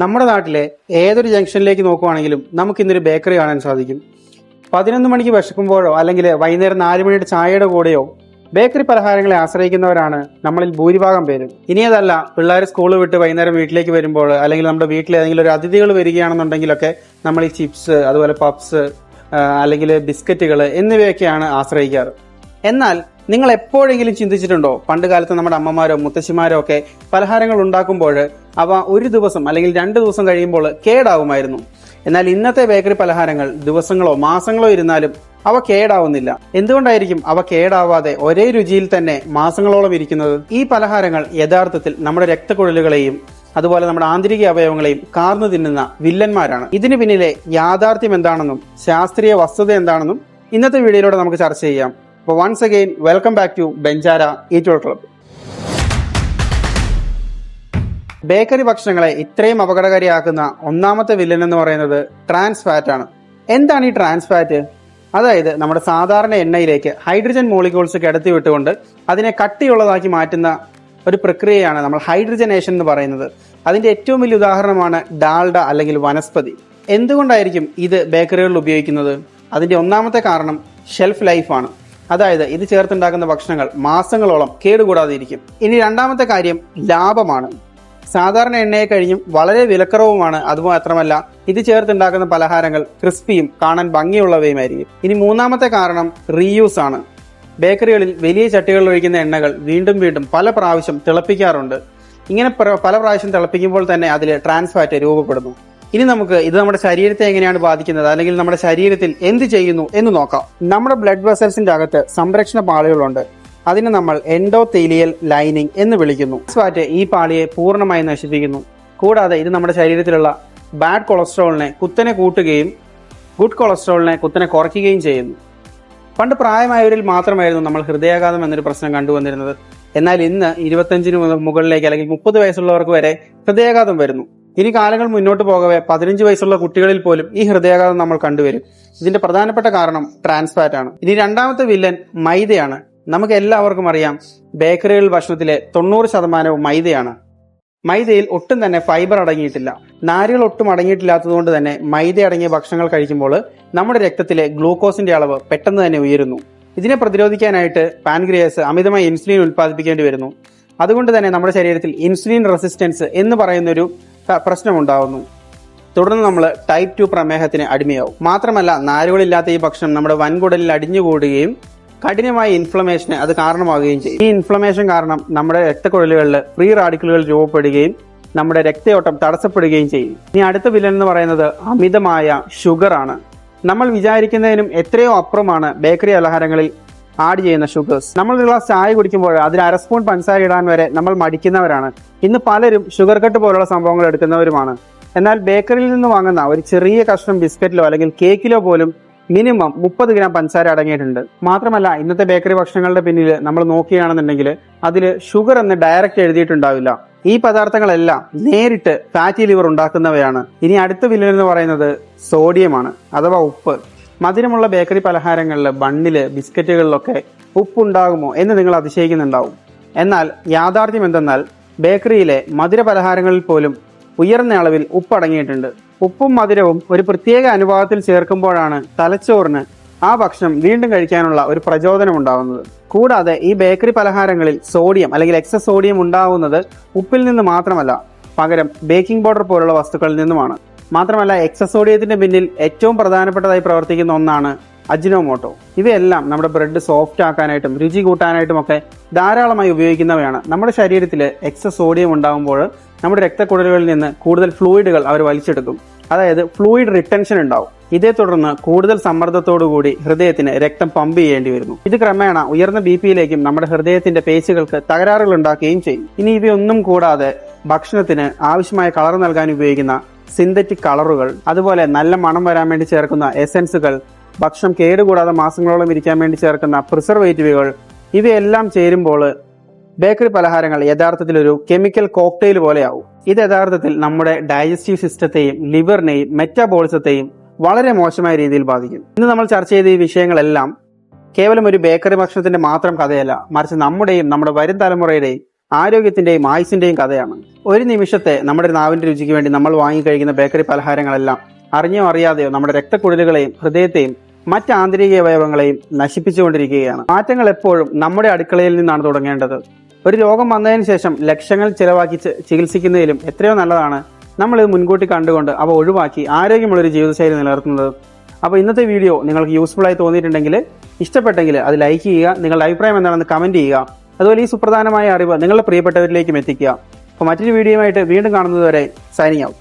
നമ്മുടെ നാട്ടിലെ ഏതൊരു ജംഗ്ഷനിലേക്ക് നോക്കുവാണെങ്കിലും നമുക്ക് ഇന്നൊരു ബേക്കറി കാണാൻ സാധിക്കും. 11 മണിക്ക് വിശക്കുമ്പോഴോ അല്ലെങ്കിൽ വൈകുന്നേരം 4 മണിയുടെ ചായയുടെ കൂടെയോ ബേക്കറി പലഹാരങ്ങളെ ആശ്രയിക്കുന്നവരാണ് നമ്മളിൽ ഭൂരിഭാഗം പേരും. ഇനി അതല്ല, പിള്ളേർ സ്കൂൾ വിട്ട് വൈകുന്നേരം വീട്ടിലേക്ക് വരുമ്പോൾ അല്ലെങ്കിൽ നമ്മുടെ വീട്ടിൽ ഏതെങ്കിലും ഒരു അതിഥികൾ വരികയാണെന്നുണ്ടെങ്കിലൊക്കെ നമ്മൾ ഈ ചിപ്സ്, അതുപോലെ പപ്സ് അല്ലെങ്കിൽ ബിസ്ക്കറ്റുകൾ എന്നിവയൊക്കെയാണ് ആശ്രയിക്കാറ്. എന്നാൽ നിങ്ങൾ എപ്പോഴെങ്കിലും ചിന്തിച്ചിട്ടുണ്ടോ, പണ്ട് കാലത്ത് നമ്മുടെ അമ്മമാരോ മുത്തശ്ശിമാരോ ഒക്കെ പലഹാരങ്ങൾ ഉണ്ടാക്കുമ്പോൾ അവ ഒരു ദിവസം അല്ലെങ്കിൽ 2 ദിവസം കഴിയുമ്പോൾ കേടാവുമായിരുന്നു. എന്നാൽ ഇന്നത്തെ ബേക്കറി പലഹാരങ്ങൾ ദിവസങ്ങളോ മാസങ്ങളോ ഇരുന്നാലും അവ കേടാവുന്നില്ല. എന്തുകൊണ്ടായിരിക്കും അവ കേടാവാതെ ഒരേ രുചിയിൽ തന്നെ മാസങ്ങളോളം ഇരിക്കുന്നത്? ഈ പലഹാരങ്ങൾ യഥാർത്ഥത്തിൽ നമ്മുടെ രക്തക്കുഴലുകളെയും അതുപോലെ നമ്മുടെ ആന്തരിക അവയവങ്ങളെയും കാർന്നു തിന്നുന്ന വില്ലന്മാരാണ്. ഇതിന് പിന്നിലെ യാഥാർത്ഥ്യം എന്താണെന്നും ശാസ്ത്രീയ വസ്തുത എന്താണെന്നും ഇന്നത്തെ വീഡിയോയിലൂടെ നമുക്ക് ചർച്ച ചെയ്യാം. അപ്പോൾ once again welcome back to Banjara eat club. Bakery ഭക്ഷണങ്ങളെ ഇത്രയും അപകടകാരിയാക്കുന്ന ഒന്നാമത്തെ വില്ലൻ എന്ന് പറയുന്നത് ട്രാൻസ് ഫാറ്റ് ആണ്. എന്താണ് ഈ ട്രാൻസ് ഫാറ്റ്? അതായത് നമ്മുടെ സാധാരണ എണ്ണയിലേക്ക് ഹൈഡ്രജൻ മോളിക്യൂൾസ് കിടത്തി വിട്ടുകൊണ്ട് അതിനെ കട്ടിയുള്ളതാക്കി മാറ്റുന്ന ഒരു പ്രക്രിയയാണ് നമ്മൾ ഹൈഡ്രജനേഷൻ എന്ന് പറയുന്നത്. അതിന്റെ ഏറ്റവും വലിയ ഉദാഹരണമാണ് ഡാൽഡ അല്ലെങ്കിൽ വനസ്പതി. എന്തുകൊണ്ടായിരിക്കും ഇത് ബേക്കറികളിൽ ഉപയോഗിക്കുന്നത്? അതിന്റെ ഒന്നാമത്തെ കാരണം ഷെൽഫ് ലൈഫാണ്. അതായത് ഇത് ചേർത്തുണ്ടാക്കുന്ന ഭക്ഷണങ്ങൾ മാസങ്ങളോളം കേടുകൂടാതെ ഇരിക്കും. ഇനി രണ്ടാമത്തെ കാര്യം ലാഭമാണ്. സാധാരണ എണ്ണയെ കഴിഞ്ഞും വളരെ വിലക്കുറവുമാണ്. അതുമാത്രമല്ല, ഇത് ചേർത്തുണ്ടാക്കുന്ന പലഹാരങ്ങൾ ക്രിസ്പിയും കാണാൻ ഭംഗിയുള്ളവയുമായിരിക്കും. ഇനി മൂന്നാമത്തെ കാരണം റീയൂസ് ആണ്. ബേക്കറികളിൽ വലിയ ചട്ടികളിൽ ഒഴിക്കുന്ന എണ്ണകൾ വീണ്ടും വീണ്ടും പല പ്രാവശ്യം തിളപ്പിക്കാറുണ്ട്. ഇങ്ങനെ പല പ്രാവശ്യം തിളപ്പിക്കുമ്പോൾ തന്നെ അതിൽ ട്രാൻസ് ഫാറ്റ് രൂപപ്പെടുന്നു. ഇനി നമുക്ക് ഇത് നമ്മുടെ ശരീരത്തെ എങ്ങനെയാണ് ബാധിക്കുന്നത്, അല്ലെങ്കിൽ നമ്മുടെ ശരീരത്തിൽ എന്ത് ചെയ്യുന്നു എന്ന് നോക്കാം. നമ്മുടെ ബ്ലഡ് വെസൽസിന്റെ അകത്ത് സംരക്ഷണ പാളികളുണ്ട്. അതിനെ നമ്മൾ എൻഡോതീലിയൽ ലൈനിങ് എന്ന് വിളിക്കുന്നു. ഫാറ്റ് ഈ പാളിയെ പൂർണ്ണമായി നശിപ്പിക്കുന്നു. കൂടാതെ ഇത് നമ്മുടെ ശരീരത്തിലുള്ള ബാഡ് കൊളസ്ട്രോളിനെ കുത്തനെ കൂട്ടുകയും ഗുഡ് കൊളസ്ട്രോളിനെ കുത്തനെ കുറയ്ക്കുകയും ചെയ്യുന്നു. പണ്ട് പ്രായമായവരിൽ മാത്രമായിരുന്നു നമ്മൾ ഹൃദയാഘാതം എന്നൊരു പ്രശ്നം കണ്ടുവന്നിരുന്നത്. എന്നാൽ ഇന്ന് 25 മുകളിലേക്ക് അല്ലെങ്കിൽ 30 വയസ്സുള്ളവർക്ക് വരെ ഹൃദയാഘാതം വരുന്നു. ഇനി കാലങ്ങൾ മുന്നോട്ട് പോകവേ 15 വയസ്സുള്ള കുട്ടികളിൽ പോലും ഈ ഹൃദയാഘാതം നമ്മൾ കണ്ടുവരും. ഇതിന്റെ പ്രധാനപ്പെട്ട കാരണം ട്രാൻസ് ഫാറ്റ് ആണ്. ഇനി രണ്ടാമത്തെ വില്ലൻ മൈദയാണ്. നമുക്ക് എല്ലാവർക്കും അറിയാം, ബേക്കറികൾ ഭക്ഷണത്തിലെ 90% മൈദയാണ്. മൈദയിൽ ഒട്ടും തന്നെ ഫൈബർ അടങ്ങിയിട്ടില്ല. നാരുകൾ ഒട്ടും അടങ്ങിയിട്ടില്ലാത്തതുകൊണ്ട് തന്നെ മൈദ അടങ്ങിയ ഭക്ഷണങ്ങൾ കഴിക്കുമ്പോൾ നമ്മുടെ രക്തത്തിലെ ഗ്ലൂക്കോസിന്റെ അളവ് പെട്ടെന്ന് തന്നെ ഉയരുന്നു. ഇതിനെ പ്രതിരോധിക്കാനായിട്ട് പാൻക്രിയാസ് അമിതമായി ഇൻസുലിൻ ഉൽപ്പാദിപ്പിക്കേണ്ടി വരുന്നു. അതുകൊണ്ട് തന്നെ നമ്മുടെ ശരീരത്തിൽ ഇൻസുലിൻ റെസിസ്റ്റൻസ് എന്ന് പറയുന്നൊരു പ്രശ്നമുണ്ടാവുന്നു. തുടർന്ന് നമ്മൾ ടൈപ്പ് 2 പ്രമേഹത്തിന് അടിമയാവും. മാത്രമല്ല, നാരുകളില്ലാത്ത ഈ ഭക്ഷണം നമ്മുടെ വൻകുടലിൽ അടിഞ്ഞുകൂടുകയും കഠിനമായ ഇൻഫ്ലമേഷന് അത് കാരണമാവുകയും ചെയ്യും. ഈ ഇൻഫ്ലമേഷൻ കാരണം നമ്മുടെ രക്തക്കുഴലുകളിൽ ഫ്രീ റാഡിക്കലുകൾ രൂപപ്പെടുകയും നമ്മുടെ രക്തയോട്ടം തടസ്സപ്പെടുകയും ചെയ്യും. ഇനി അടുത്ത വില്ലൻ എന്ന് പറയുന്നത് അമിതമായ ഷുഗർ ആണ്. നമ്മൾ വിചാരിക്കുന്നതിനും എത്രയോ അപ്പുറമാണ് ബേക്കറി പലഹാരങ്ങളിൽ ആഡ് ചെയ്യുന്ന ഷുഗേഴ്സ്. നമ്മൾ ഒരു ഗ്ലാസ് ചായ കുടിക്കുമ്പോൾ അതിൽ 1/2 സ്പൂൺ പഞ്ചസാര ഇടാൻ വരെ നമ്മൾ മടിക്കുന്നവരാണ്. ഇന്ന് പലരും ഷുഗർ കട്ട് പോലുള്ള സംഭവങ്ങൾ എടുക്കുന്നവരുമാണ്. എന്നാൽ ബേക്കറിയിൽ നിന്ന് വാങ്ങുന്ന ഒരു ചെറിയ കഷ്ണം ബിസ്ക്കറ്റിലോ അല്ലെങ്കിൽ കേക്കിലോ പോലും മിനിമം 30 ഗ്രാം പഞ്ചസാര അടങ്ങിയിട്ടുണ്ട്. മാത്രമല്ല, ഇന്നത്തെ ബേക്കറി ഭക്ഷണങ്ങളുടെ പിന്നിൽ നമ്മൾ നോക്കുകയാണെന്നുണ്ടെങ്കിൽ അതിൽ ഷുഗർ എന്ന് ഡയറക്റ്റ് എഴുതിയിട്ടുണ്ടാവില്ല. ഈ പദാർത്ഥങ്ങളെല്ലാം നേരിട്ട് ഫാറ്റി ലിവർ ഉണ്ടാക്കുന്നവയാണ്. ഇനി അടുത്ത വില്ലൻ എന്ന് പറയുന്നത് സോഡിയമാണ്, അഥവാ ഉപ്പ്. മധുരമുള്ള ബേക്കറി പലഹാരങ്ങളിൽ, ബണ്ണില്, ബിസ്ക്കറ്റുകളിലൊക്കെ ഉപ്പുണ്ടാകുമോ എന്ന് നിങ്ങൾ അതിശയിക്കുന്നുണ്ടാവും. എന്നാൽ യാഥാർത്ഥ്യം എന്തെന്നാൽ ബേക്കറിയിലെ മധുര പലഹാരങ്ങളിൽ പോലും ഉയർന്ന അളവിൽ ഉപ്പ് അടങ്ങിയിട്ടുണ്ട്. ഉപ്പും മധുരവും ഒരു പ്രത്യേക അനുപാതത്തിൽ ചേർക്കുമ്പോഴാണ് തലച്ചോറിന് ആ ഭക്ഷണം വീണ്ടും കഴിക്കാനുള്ള ഒരു പ്രചോദനം ഉണ്ടാകുന്നത്. കൂടാതെ ഈ ബേക്കറി പലഹാരങ്ങളിൽ സോഡിയം അല്ലെങ്കിൽ എക്സസ് സോഡിയം ഉണ്ടാകുന്നത് ഉപ്പിൽ നിന്ന് മാത്രമല്ല, പകരം ബേക്കിംഗ് പൗഡർ പോലുള്ള വസ്തുക്കളിൽ നിന്നുമാണ്. മാത്രമല്ല, എക്സസ് സോഡിയത്തിന്റെ പിന്നിൽ ഏറ്റവും പ്രധാനപ്പെട്ടതായി പ്രവർത്തിക്കുന്ന ഒന്നാണ് അജിനോമോട്ടോ. ഇവയെല്ലാം നമ്മുടെ ബ്രെഡ് സോഫ്റ്റ് ആക്കാനായിട്ടും രുചി കൂട്ടാനായിട്ടും ഒക്കെ ധാരാളമായി ഉപയോഗിക്കുന്നവയാണ്. നമ്മുടെ ശരീരത്തിൽ എക്സസ് സോഡിയം ഉണ്ടാകുമ്പോൾ നമ്മുടെ രക്തക്കുഴലുകളിൽ നിന്ന് കൂടുതൽ ഫ്ലൂയിഡുകൾ അവർ വലിച്ചെടുക്കും. അതായത് ഫ്ലൂയിഡ് റിട്ടൻഷൻ ഉണ്ടാവും. ഇതേ തുടർന്ന് കൂടുതൽ സമ്മർദ്ദത്തോടുകൂടി ഹൃദയത്തിന് രക്തം പമ്പ് ചെയ്യേണ്ടി വരുന്നു. ഇത് ക്രമേണ ഉയർന്ന ബിപിയിലേക്കും നമ്മുടെ ഹൃദയത്തിന്റെ പേശികൾക്ക് തകരാറുകൾ ഉണ്ടാക്കുകയും ചെയ്യും. ഇനി ഇവയൊന്നും കൂടാതെ ഭക്ഷണത്തിന് ആവശ്യമായ കളർ നൽകാൻ ഉപയോഗിക്കുന്ന സിന്തറ്റിക് കളറുകൾ, അതുപോലെ നല്ല മണം വരാൻ വേണ്ടി ചേർക്കുന്ന എസൻസുകൾ, ഭക്ഷണം കേടുകൂടാതെ മാസങ്ങളോളം ഇരിക്കാൻ വേണ്ടി ചേർക്കുന്ന പ്രിസർവേറ്റീവുകൾ, ഇവയെല്ലാം ചേരുമ്പോൾ ബേക്കറി പലഹാരങ്ങൾ യഥാർത്ഥത്തിൽ ഒരു കെമിക്കൽ കോക്ടെയിൽ പോലെയാവും. ഇത് യഥാർത്ഥത്തിൽ നമ്മുടെ ഡൈജസ്റ്റീവ് സിസ്റ്റത്തെയും ലിവറിനെയും മെറ്റാബോളിസത്തെയും വളരെ മോശമായ രീതിയിൽ ബാധിക്കും. ഇന്ന് നമ്മൾ ചർച്ച ചെയ്ത ഈ വിഷയങ്ങളെല്ലാം കേവലം ഒരു ബേക്കറി ഭക്ഷണത്തിന്റെ മാത്രം കഥയല്ല, മറിച്ച് നമ്മുടെയും നമ്മുടെ വരും തലമുറയുടെയും ആരോഗ്യത്തിന്റെയും ആയുസിന്റെയും കഥയാണ്. ഒരു നിമിഷത്തെ നമ്മുടെ നാവിന്റെ രുചിക്ക് വേണ്ടി നമ്മൾ വാങ്ങിക്കഴിക്കുന്ന ബേക്കറി പലഹാരങ്ങളെല്ലാം അറിഞ്ഞോ അറിയാതെയോ നമ്മുടെ രക്തക്കുഴലുകളെയും ഹൃദയത്തെയും മറ്റ് ആന്തരിക അവയവങ്ങളെയും നശിപ്പിച്ചുകൊണ്ടിരിക്കുകയാണ്. മാറ്റങ്ങൾ എപ്പോഴും നമ്മുടെ അടുക്കളയിൽ നിന്നാണ് തുടങ്ങേണ്ടത്. ഒരു രോഗം വന്നതിന് ശേഷം ലക്ഷങ്ങൾ ചിലവാക്കി ചികിത്സിക്കുന്നതിലും എത്രയോ നല്ലതാണ് നമ്മളിത് മുൻകൂട്ടി കണ്ടുകൊണ്ട് അവ ഒഴിവാക്കി ആരോഗ്യമുള്ളൊരു ജീവിതശൈലി നിലനിർത്തുന്നത്. അപ്പോൾ ഇന്നത്തെ വീഡിയോ നിങ്ങൾക്ക് യൂസ്ഫുൾ ആയി തോന്നിയിട്ടുണ്ടെങ്കിൽ, ഇഷ്ടപ്പെട്ടെങ്കിൽ അത് ലൈക്ക് ചെയ്യുക, നിങ്ങളുടെ അഭിപ്രായം എന്താണെന്ന് കമന്റ് ചെയ്യുക. അതുപോലെ ഈ സുപ്രധാനമായ അറിവ് നിങ്ങളുടെ പ്രിയപ്പെട്ടവരിലേക്കും എത്തിക്കുക. അപ്പോൾ മറ്റൊരു വീഡിയോയുമായിട്ട് വീണ്ടും കാണുന്നതുവരെ സൈനിങ് ഔട്ട്.